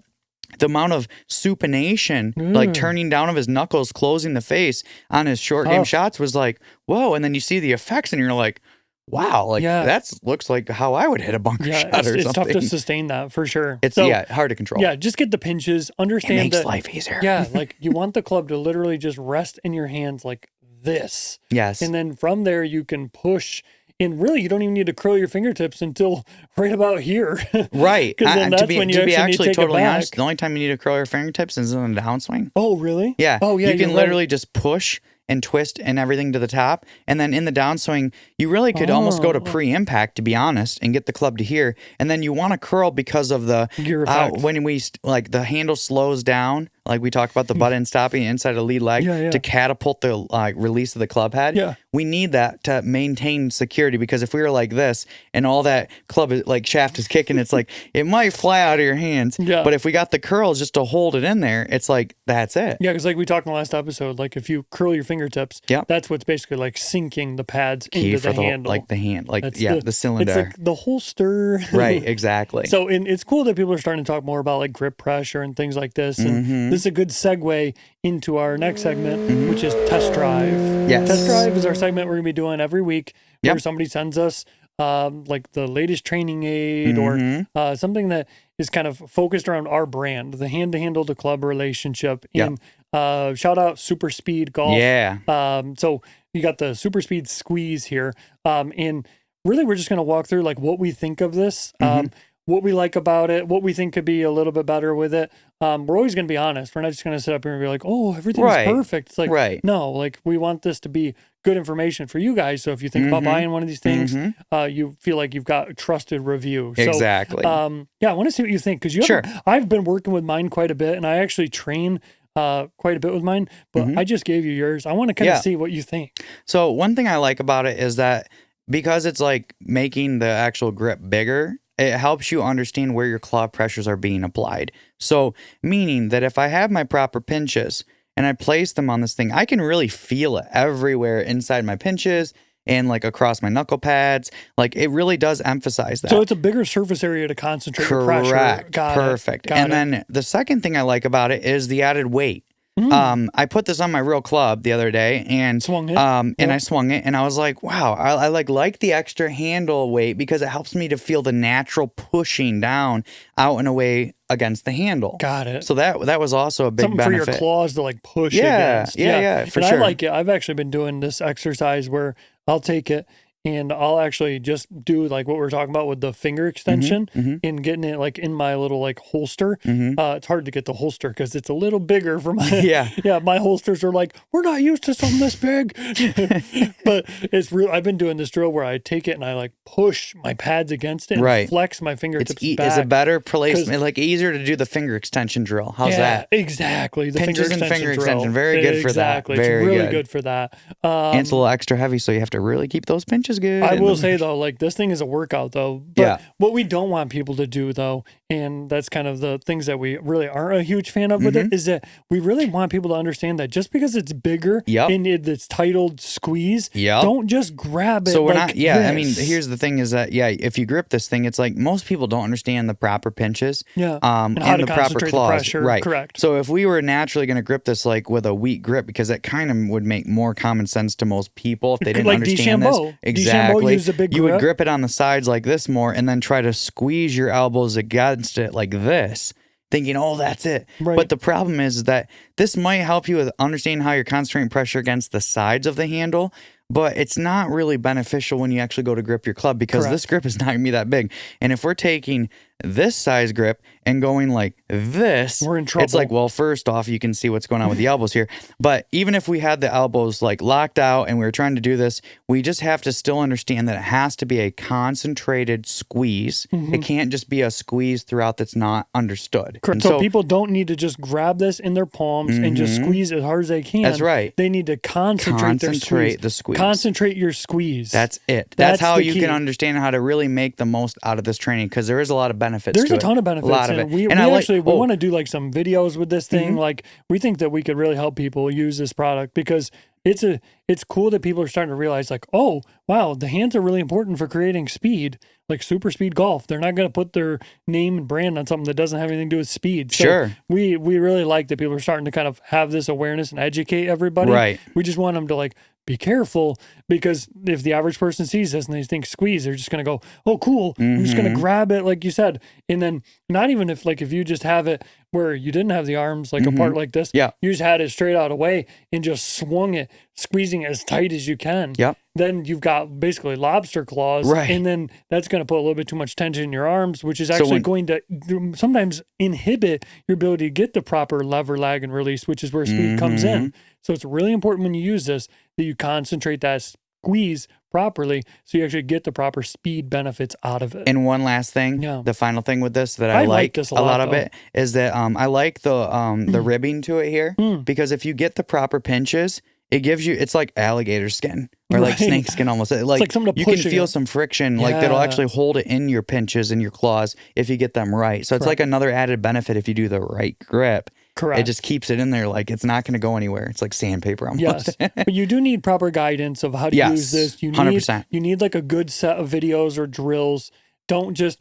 the amount of supination, like turning down of his knuckles, closing the face on his short game shots was like, whoa. And then you see the effects and you're like, wow, like that looks like how I would hit a bunker shot or something. It's tough to sustain that for sure. It's hard to control. Yeah, just get the pinches. Understand it makes that life easier. Yeah, like you want the club to literally just rest in your hands like this. Yes. And then from there you can push. And really, you don't even need to curl your fingertips until right about here. Right. Because then that's when you actually need to take it back. Honest, the only time you need to curl your fingertips is in the downswing. Oh, really? Yeah. Oh, yeah. You can literally just push and twist and everything to the top. And then in the downswing, you really could almost go to pre-impact, to be honest, and get the club to here. And then you want to curl because of the when we like the handle slows down, like we talked about the butt end stopping inside of the lead leg to catapult the release of the club head. Yeah. We need that to maintain security, because if we were like this and all that club like shaft is kicking, it's like it might fly out of your hands. Yeah. But if we got the curls just to hold it in there, it's like that's it. Yeah, because like we talked in the last episode, like if you curl your fingertips, that's what's basically like sinking the pads into the handle. Like the hand, like the cylinder. It's like the holster. Right, exactly. So and it's cool that people are starting to talk more about like grip pressure and things like this. And this is a good segue into our next segment, which is Test Drive. Yes. Test Drive is our segment we're going to be doing every week where somebody sends us like the latest training aid or something that is kind of focused around our brand, the hand-to-handle to club relationship. And shout out Super Speed Golf. Yeah. So you got the Super Speed Squeeze here. And really we're just going to walk through like what we think of this, what we like about it, what we think could be a little bit better with it. We're always going to be honest. We're not just going to sit up here and be like, oh, everything's perfect. It's like, no, like we want this to be good information for you guys. So if you think about buying one of these things, you feel like you've got a trusted review. So, exactly. I want to see what you think. Because I've been working with mine quite a bit, and I actually train quite a bit with mine, but I just gave you yours. I want to kind of see what you think. So one thing I like about it is that because it's like making the actual grip bigger, it helps you understand where your claw pressures are being applied. So meaning that if I have my proper pinches and I place them on this thing, I can really feel it everywhere inside my pinches and like across my knuckle pads. Like it really does emphasize that. So it's a bigger surface area to concentrate your pressure. Correct. Got Perfect. It. And then the second thing I like about it is the added weight. I put this on my real club the other day and swung it. And I swung it and I was like, wow, I like the extra handle weight because it helps me to feel the natural pushing down out and away against the handle. Got it. So that was also a big something benefit for your claws to like push against. Yeah, for and sure. I like it. I've actually been doing this exercise where I'll take it and I'll actually just do like what we're talking about with the finger extension and getting it like in my little like holster. It's hard to get the holster because it's a little bigger for my my holsters are like, we're not used to something this big. But it's real. I've been doing this drill where I take it and I like push my pads against it and flex my fingertips back. It's a better placement, like easier to do the finger extension drill. How's that? Exactly. The pinches finger and finger drill. extension. Very good for that. Exactly. Very it's really good for that. And it's a little extra heavy, so you have to really keep those pinches is good. I will say though, like this thing is a workout though. But Yeah. what we don't want people to do though, and that's kind of the things that we really aren't a huge fan of with it, is that we really want people to understand that just because it's bigger and it's titled squeeze, don't just grab it. So we're like not, yeah, this. I mean, here's the thing is that, if you grip this thing, it's like most people don't understand the proper pinches and and to the proper concentrate claws. the pressure. Right. Correct. So if we were naturally going to grip this like with a weak grip, because that kind of would make more common sense to most people if they didn't like understand DeChambeau. this. Exactly. DeChambeau used a big you would grip. grip it on the sides like this more and then try to squeeze your elbows against it like this, thinking, oh, that's it. Right. But the problem is that this might help you with understanding how you're concentrating pressure against the sides of the handle, but it's not really beneficial when you actually go to grip your club because this grip is not going to be that big. And if we're taking this size grip and going like this, we're in trouble. It's like, well, first off, you can see what's going on with the elbows here. But even if we had the elbows like locked out and we were trying to do this, we just have to still understand that it has to be a concentrated squeeze. It can't just be a squeeze throughout that's not understood. Correct. So people don't need to just grab this in their palms and just squeeze as hard as they can. That's right. They need to concentrate the squeeze. Concentrate your squeeze. That's it. That's how you can understand how to really make the most out of this training because there is a lot of benefits. There's a ton of benefits. A lot of it. We want to do like some videos with this thing. Like we think that we could really help people use this product because it's cool that people are starting to realize like, oh, wow, the hands are really important for creating speed, like super speed golf. They're not going to put their name and brand on something that doesn't have anything to do with speed. So we really like that people are starting to kind of have this awareness and educate everybody. Right. We just want them to like be careful because if the average person sees this and they think squeeze, they're just going to go, oh, cool. I'm just going to grab it like you said. And then not even if you just have it where you didn't have the arms like apart like this, you just had it straight out away and just swung it, squeezing as tight as you can. Then you've got basically lobster claws. Right. And then that's going to put a little bit too much tension in your arms, which is actually going to sometimes inhibit your ability to get the proper lever, lag, and release, which is where speed comes in. So it's really important when you use this that you concentrate that squeeze properly so you actually get the proper speed benefits out of it. And one last thing, the final thing with this that I like this a lot of it is that I like the ribbing to it here because if you get the proper pinches, it gives you, it's like alligator skin or like snake skin almost. Like something you can feel some friction, like that'll actually hold it in your pinches and your claws if you get them right. So it's like another added benefit if you do the right grip. Correct. It just keeps it in there like it's not going to go anywhere. It's like sandpaper almost. Yes. But you do need proper guidance of how to use this. You need 100%. You need like a good set of videos or drills. Don't just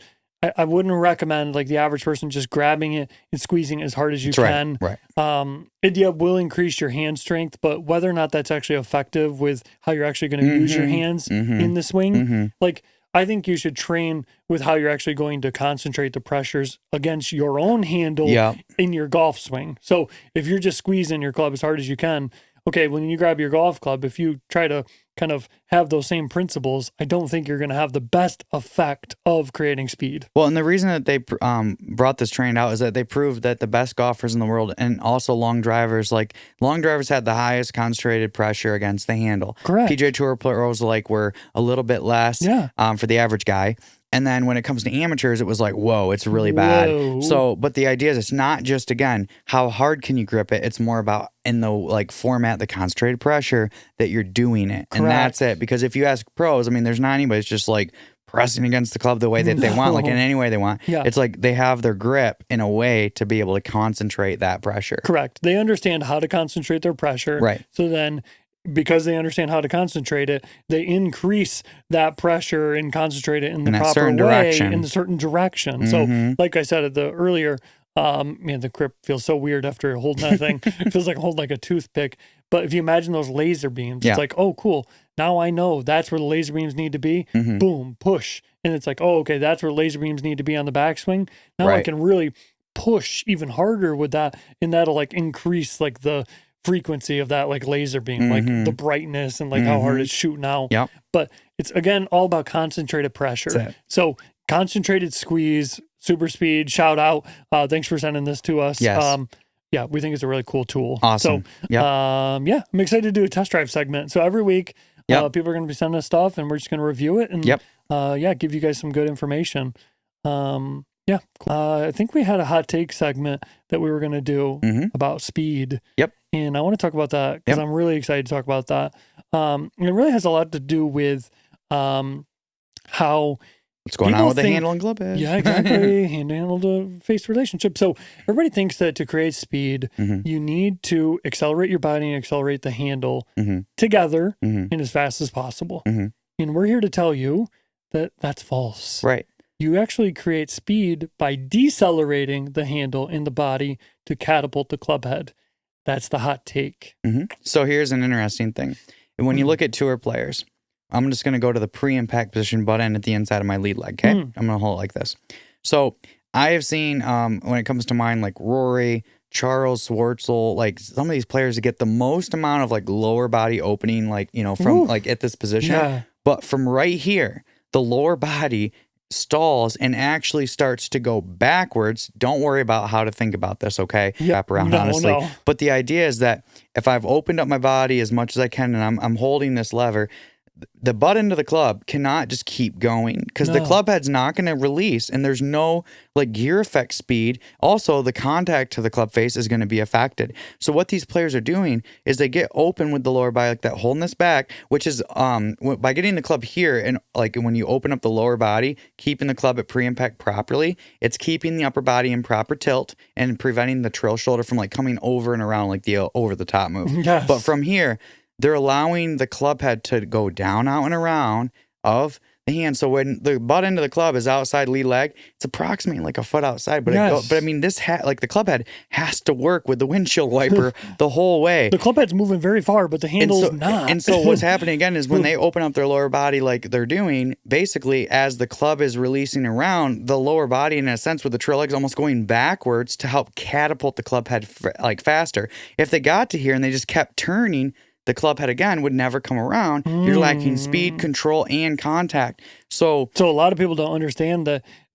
I wouldn't recommend like the average person just grabbing it and squeezing as hard as you can. Right. It will increase your hand strength, but whether or not that's actually effective with how you're actually going to use your hands in the swing, like I think you should train with how you're actually going to concentrate the pressures against your own handle in your golf swing. So if you're just squeezing your club as hard as you can, okay, when you grab your golf club, if you try to kind of have those same principles, I don't think you're going to have the best effect of creating speed. Well, and the reason that they brought this trend out is that they proved that the best golfers in the world and also long drivers had the highest concentrated pressure against the handle. Correct. PGA Tour pros were a little bit less for the average guy. And then when it comes to amateurs, it was like, whoa, it's really bad. So, but the idea is it's not just, again, how hard can you grip it? It's more about in the like format, the concentrated pressure that you're doing it. Correct. And that's it. Because if you ask pros, I mean, there's not anybody that's just like pressing against the club the way that they want, like in any way they want. It's like they have their grip in a way to be able to concentrate that pressure. Correct. They understand how to concentrate their pressure. Right. So then because they understand how to concentrate it, they increase that pressure and concentrate it in the proper way in a certain direction. So like I said earlier, man, the grip feels so weird after holding that thing. It feels like holding like a toothpick. But if you imagine those laser beams, it's like, oh, cool. Now I know that's where the laser beams need to be. Boom, push. And it's like, oh, okay, that's where laser beams need to be on the backswing. Now I can really push even harder with that. And that'll like increase like the frequency of that like laser beam, like the brightness and like how hard it's shooting out. But it's again all about concentrated pressure. So concentrated squeeze, super speed, shout out. Thanks for sending this to us. Yeah, we think it's a really cool tool. Awesome. So I'm excited to do a test drive segment. So every week people are going to be sending us stuff and we're just going to review it and give you guys some good information. I think we had a hot take segment that we were going to do about speed. And I want to talk about that because I'm really excited to talk about that. And it really has a lot to do with how What's going on people with the think- handle and club head? Yeah, exactly. Hand-to-handle to face relationship. So everybody thinks that to create speed, you need to accelerate your body and accelerate the handle together and as fast as possible. And we're here to tell you that that's false. Right. You actually create speed by decelerating the handle in the body to catapult the club head. That's the hot take. So here's an interesting thing. When you look at tour players, I'm just going to go to the pre-impact position butt end at the inside of my lead leg, okay? I'm going to hold it like this. So I have seen, when it comes to mine, like Rory, Charles Schwartzel, like some of these players that get the most amount of like lower body opening, like, you know, from like at this position. Yeah. But from right here, the lower body stalls and actually starts to go backwards. Don't worry about how to think about this, okay? Wrap around, honestly. No. But the idea is that if I've opened up my body as much as I can and I'm holding this lever, the butt end of the club cannot just keep going because the club head's not going to release and there's no like gear effect speed. Also, the contact to the club face is going to be affected. So what these players are doing is they get open with the lower body like that, holding this back, which is by getting the club here and like when you open up the lower body, keeping the club at pre-impact properly, it's keeping the upper body in proper tilt and preventing the trail shoulder from like coming over and around like the over the top move. Yes. But from here, they're allowing the club head to go down, out, and around of the hand. So when the butt end of the club is outside lead leg, it's approximately like a foot outside. But but I mean, this like the club head has to work with the windshield wiper the whole way. The club head's moving very far, but the handle's not. And so what's happening again is when they open up their lower body like they're doing, basically as the club is releasing around, the lower body in a sense with the trail legs almost going backwards to help catapult the club head like faster. If they got to here and they just kept turning, the club head again would never come around. You're lacking speed, control, and contact. So a lot of people don't understand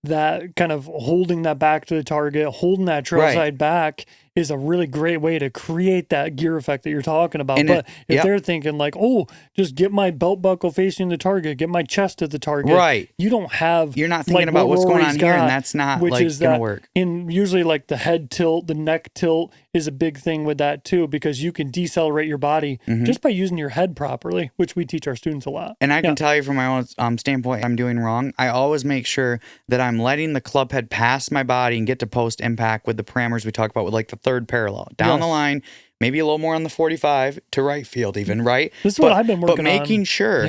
that kind of holding that back to the target, holding that trail side back is a really great way to create that gear effect that you're talking about. But if they're thinking like, oh, just get my belt buckle facing the target, get my chest at the target. Right. You don't have... You're not thinking like about what's going on here, and that's not which like is going to work. And usually like the head tilt, the neck tilt is a big thing with that too, because you can decelerate your body just by using your head properly, which we teach our students a lot. And I can tell you from my own standpoint, I'm doing wrong. I always make sure that I'm letting the club head pass my body and get to post impact with the parameters we talked about with like the third parallel. Down the line, maybe a little more on the 45 to right field even, right? This is what I've been working on. But making sure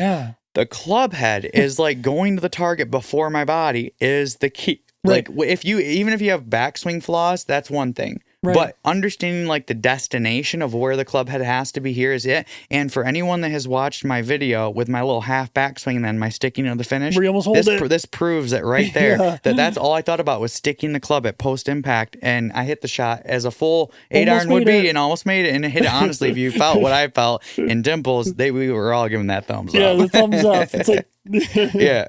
the club head is like going to the target before my body is the key. Right. Like even if you have backswing flaws, that's one thing. Right. But understanding like the destination of where the club head has to be here is it. And for anyone that has watched my video with my little half backswing and then my sticking to the finish, where you almost hold this proves it right there that's all I thought about was sticking the club at post impact, and I hit the shot as a full 8-iron would be and almost made it, and it hit it honestly. If you felt what I felt in Dimples, we were all giving that thumbs up. Yeah, the thumbs up. It's like yeah.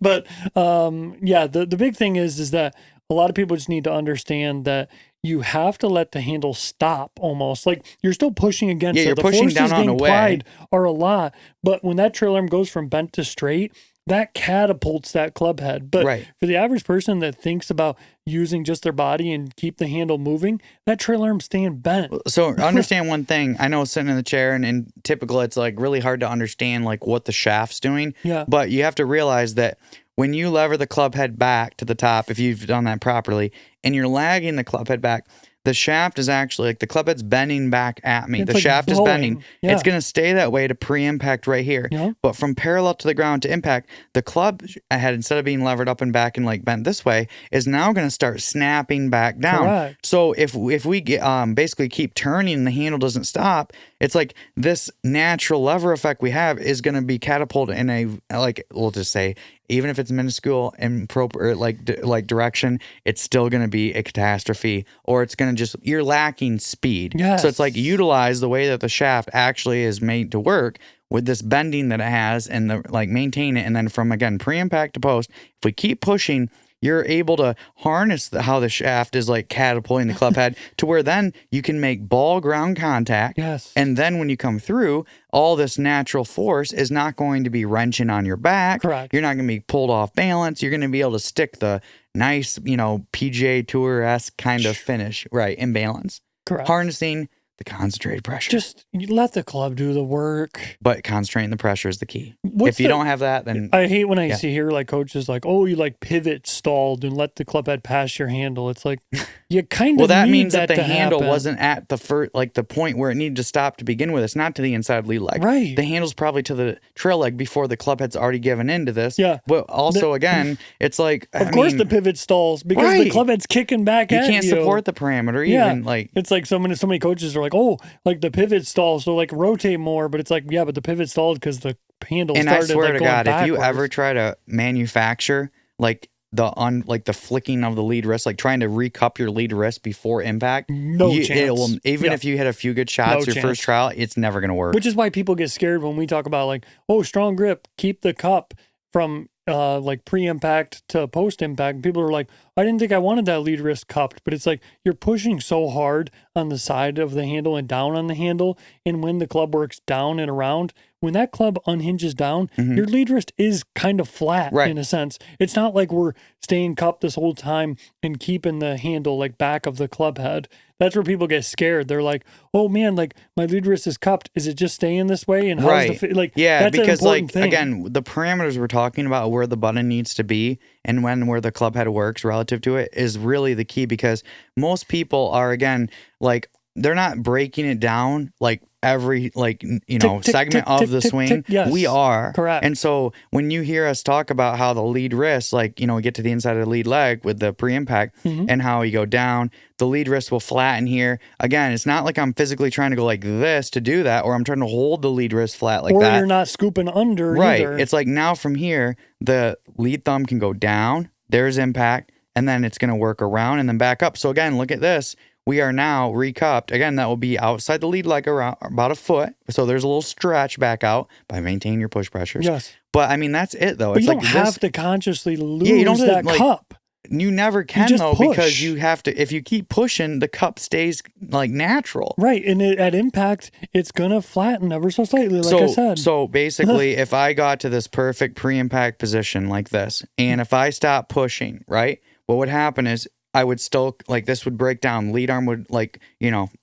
But the big thing is that a lot of people just need to understand that you have to let the handle stop almost. Like you're still pushing against it. You're pushing down on the way. Applied are a lot. But when that trail arm goes from bent to straight, that catapults that club head. But for the average person that thinks about using just their body and keep the handle moving, that trail arm's staying bent. So understand one thing. I know sitting in the chair and typical, it's like really hard to understand like what the shaft's doing. Yeah. But you have to realize that when you lever the club head back to the top, if you've done that properly, and you're lagging the club head back, the shaft is actually like the club head's bending back at me. It's the like shaft is blowing. bending. Yeah. It's going to stay that way to pre-impact right here. Yeah. But from parallel to the ground to impact, the club head, instead of being levered up and back and like bent this way, is now going to start snapping back down. Correct. So if we get basically keep turning and the handle doesn't stop, it's like this natural lever effect we have is going to be catapulted in a, like, we'll just say, even if it's minuscule and proper like direction, it's still going to be a catastrophe, or it's going to just, you're lacking speed. Yes. So it's like utilize the way that the shaft actually is made to work with this bending that it has, and the like maintain it. And then from again pre-impact to post, if we keep pushing, you're able to harness how the shaft is like catapulting the club head to where then you can make ball ground contact. Yes. And then when you come through, all this natural force is not going to be wrenching on your back. Correct. You're not going to be pulled off balance. You're going to be able to stick the nice, PGA Tour-esque kind of finish, right, in balance. Correct. Harnessing the concentrated pressure. Just you let the club do the work. But concentrating the pressure is the key. If you don't have that, then I hate when I see here like coaches like, oh, you like pivot stalled and let the club head pass your handle. It's like you kind of that need means that the to handle happen. wasn't at the first, like the point where it needed to stop to begin with. It's not to the inside lead leg. Right. The handle's probably to the trail leg before the club head's already given into this. Yeah. But also, again, it's like of course the pivot stalls because the club head's kicking back at you. You can't support the parameter even like. It's like so many coaches are like, oh, like the pivot stalls, so like rotate more, but it's like, yeah, but the pivot stalled because the handle and started I swear like to going God, backwards. if you ever try to manufacture like the flicking of the lead wrist, like trying to recup your lead wrist before impact, chance. Even if you hit a few good shots your first trial, it's never going to work. Which is why people get scared when we talk about like, oh, strong grip, keep the cup from like pre-impact to post-impact. People are like, I didn't think I wanted that lead wrist cupped, but it's like you're pushing so hard on the side of the handle and down on the handle, and when the club works down and around, when that club unhinges down, your lead wrist is kind of flat in a sense. It's not like we're staying cupped this whole time and keeping the handle like back of the club head. That's where people get scared. They're like, oh man, like my lead wrist is cupped. Is it just staying this way? And how's the like? Yeah, that's because an like thing. Again, the parameters we're talking about where the button needs to be and where the club head works relative to it is really the key, because most people are, again, like they're not breaking it down like every segment of the swing. Yes, we are correct. And so when you hear us talk about how the lead wrist, like we get to the inside of the lead leg with the pre-impact and how you go down, the lead wrist will flatten here. Again, it's not like I'm physically trying to go like this to do that, or I'm trying to hold the lead wrist flat like that. Or you're not scooping under either. It's like now from here, the lead thumb can go down, there's impact, and then it's going to work around and then back up. So again, look at this. We are now recupped. Again, that will be outside the lead leg around about a foot. So there's a little stretch back out by maintaining your push pressures. Yes. But I mean, that's it though. But It's you like don't have to consciously lose that cup. You never can though, because you have to, if you keep pushing, the cup stays like natural. Right. And at impact, it's going to flatten ever so slightly, like I said. So basically, if I got to this perfect pre-impact position like this, and if I stop pushing, right, what would happen is I would still, like, this would break down. Lead arm would, like,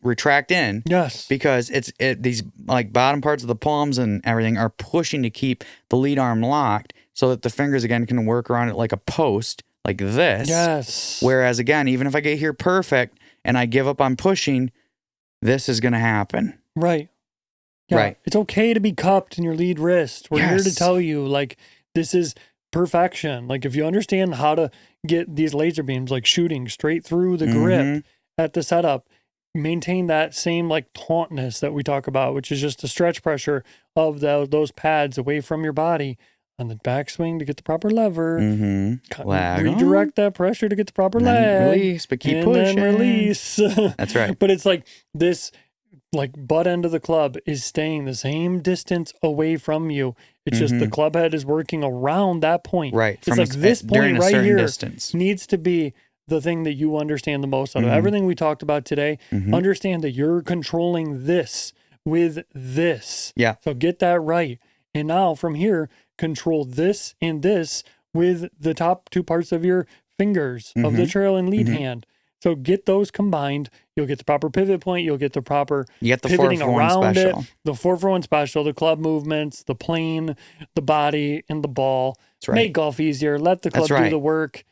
retract in. Yes. Because these, like, bottom parts of the palms and everything are pushing to keep the lead arm locked so that the fingers, again, can work around it like a post, like this. Yes. Whereas, again, even if I get here perfect and I give up on pushing, this is going to happen. Right. Yeah. Right. It's okay to be cupped in your lead wrist. We're here to tell you, like, this is perfection. Like, if you understand how to get these laser beams, like shooting straight through the grip at the setup, maintain that same like tautness that we talk about, which is just the stretch pressure of those pads away from your body on the backswing to get the proper lever, redirect that pressure to get the proper leg, release, but keep and pushing. then release. That's right. But it's like this, like butt end of the club is staying the same distance away from you. It's just the club head is working around that point. Right. It's like this point right here needs to be the thing that you understand the most out of everything we talked about today. Understand that you're controlling this with this. Yeah. So get that right. And now from here, control this and this with the top two parts of your fingers of the trail and lead hand. So get those combined. You'll get the proper pivot point. You'll get the proper pivoting around it. The 4-for-1 special, the club movements, the plane, the body, and the ball. That's right. Make golf easier. Let the club do the work.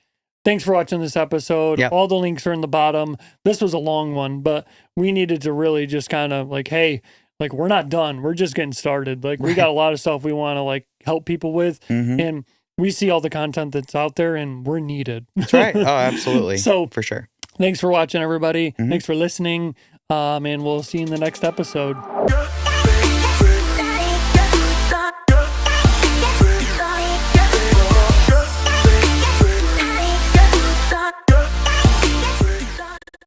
Thanks for watching this episode. Yep. All the links are in the bottom. This was a long one, but we needed to really just kind of like, hey, like we're not done. We're just getting started. Like we got a lot of stuff we want to like help people with. And we see all the content that's out there and we're needed. That's right. Oh, absolutely. So for sure. Thanks for watching, everybody. Thanks for listening. And we'll see you in the next episode.